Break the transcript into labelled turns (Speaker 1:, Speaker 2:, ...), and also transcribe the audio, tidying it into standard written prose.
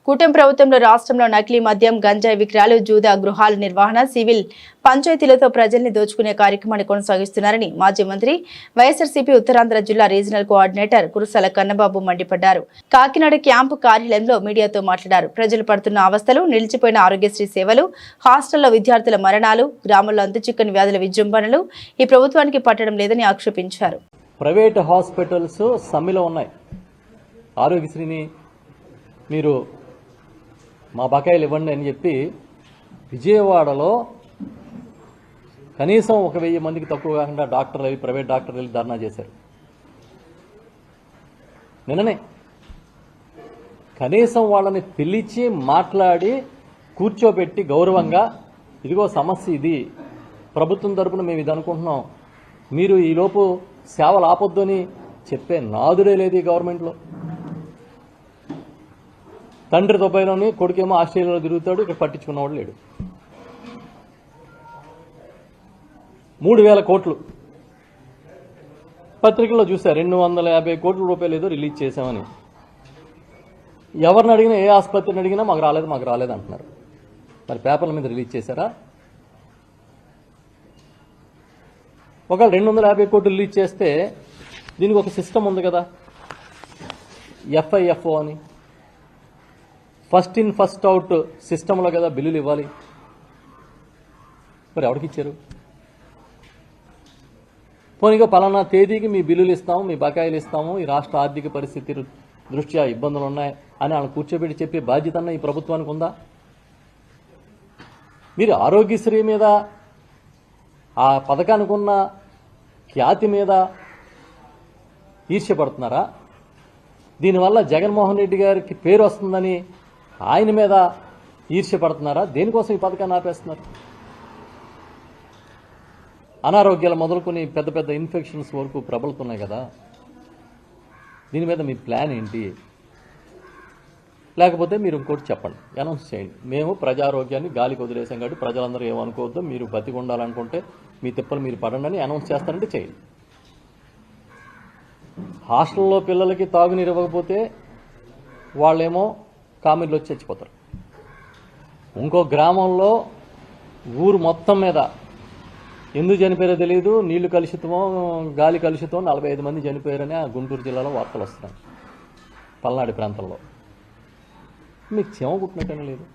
Speaker 1: కూటమి ప్రభుత్వంలో రాష్ట్రంలో నకిలీ మద్యం, గంజాయి విక్రయాలు, జూదా గృహాల నిర్వహణ, సివిల్ పంచాయతీలతో ప్రజల్ని దోచుకునే కార్యక్రమాన్ని కొనసాగిస్తున్నారని మాజీ మంత్రి వైఎస్ఆర్సీపీ ఉత్తరాంధ్ర జిల్లా రీజనల్ కోఆర్డినేటర్ కురుసాల కన్నబాబు మండిపడ్డారు. కాకినాడ క్యాంపు కార్యాలయంలో మీడియాతో మాట్లాడారు. ప్రజలు పడుతున్న అవస్థలు, నిలిచిపోయిన ఆరోగ్యశ్రీ సేవలు, హాస్టల్లో విద్యార్థుల మరణాలు, గ్రామంలో అంతుచిక్కని వ్యాధుల విజృంభణలు ఈ ప్రభుత్వానికి పట్టడం లేదని ఆక్షేపించారు.
Speaker 2: ప్రైవేట్ హాస్పిటల్స్ సమ్మెలో ఉన్నాయి. ఆరోగ్యశ్రీని మీరు మా బకాయిలు ఇవ్వండి అని చెప్పి విజయవాడలో కనీసం 1000 మందికి తక్కువ కాకుండా డాక్టర్లు, ప్రైవేట్ డాక్టర్లు వెళ్ళి ధర్నా చేశారు. నిన్ననే కనీసం వాళ్ళని పిలిచి మాట్లాడి కూర్చోబెట్టి గౌరవంగా, ఇదిగో సమస్య ఇది, ప్రభుత్వం తరపున మేము ఇది అనుకుంటున్నాం, మీరు ఈలోపు సేవలు ఆపొద్దు అని చెప్పే నాదుడే లేదు ఈ గవర్నమెంట్లో. తండ్రి దుబాయ్లోని, కొడుకేమో ఆస్ట్రేలియాలో తిరుగుతాడు, ఇక్కడ పట్టించుకున్నవాడు లేడు. 3000 కోట్లు పత్రికల్లో చూశారు. 250 కోట్ల రూపాయలు ఏదో రిలీజ్ చేశామని. ఎవరిని అడిగినా, ఏ ఆసుపత్రిని అడిగినా మాకు రాలేదు అంటున్నారు. మరి పేపర్ల మీద రిలీజ్ చేశారా? ఒకవేళ 250 కోట్లు రిలీజ్ చేస్తే దీనికి ఒక సిస్టమ్ ఉంది కదా, FIFO అని, ఫస్ట్ ఇన్ ఫస్ట్ అవుట్ సిస్టంలో కదా బిల్లులు ఇవ్వాలి. మరి ఎవరికి ఇచ్చారు? పోనీగా పలానా తేదీకి మీ బిల్లులు ఇస్తాము, మీ బకాయిలు ఇస్తాము, ఈ రాష్ట్ర ఆర్థిక పరిస్థితి దృష్ట్యా ఇబ్బందులు ఉన్నాయి అని వాళ్ళని కూర్చోబెట్టి చెప్పే బాధ్యత ఈ ప్రభుత్వానికి ఉందా? మీరు ఆరోగ్యశ్రీ మీద, ఆ పథకానికి ఉన్న ఖ్యాతి మీద ఈర్ష్యపడుతున్నారా? దీనివల్ల జగన్మోహన్ రెడ్డి గారికి పేరు వస్తుందని ఆయన మీద ఈర్ష్యపడుతున్నారా? దేనికోసం ఈ పథకాన్ని ఆపేస్తున్నారు? అనారోగ్యాలు మొదలుకొని పెద్ద పెద్ద ఇన్ఫెక్షన్స్ వరకు ప్రబలుతున్నాయి కదా. దీని మీద మీ ప్లాన్ ఏంటి? లేకపోతే మీరు ఇంకోటి చెప్పండి, అనౌన్స్ చేయండి. మేము ప్రజారోగ్యాన్ని గాలికి వదిలేసాం కాబట్టి ప్రజలందరూ ఏమనుకోవద్దు, మీరు బతికి ఉండాలనుకుంటే మీ తిప్పలు మీరు పడండి అని అనౌన్స్ చేస్తారంటే చేయండి. హాస్టల్లో పిల్లలకి తాగునీరు ఇవ్వకపోతే వాళ్ళేమో కామెర్లు వచ్చి చచ్చిపోతారు. ఇంకో గ్రామంలో ఊరు మొత్తం మీద ఎందుకు చనిపోయారో తెలియదు, నీళ్లు కలుషితమో గాలి కలుషితమో 45 మంది చనిపోయారని ఆ గుంటూరు జిల్లాలో వార్తలు వస్తున్నాయి. పల్నాడు ప్రాంతంలో మీకు చెమ కుట్టినట్టనే లేదు.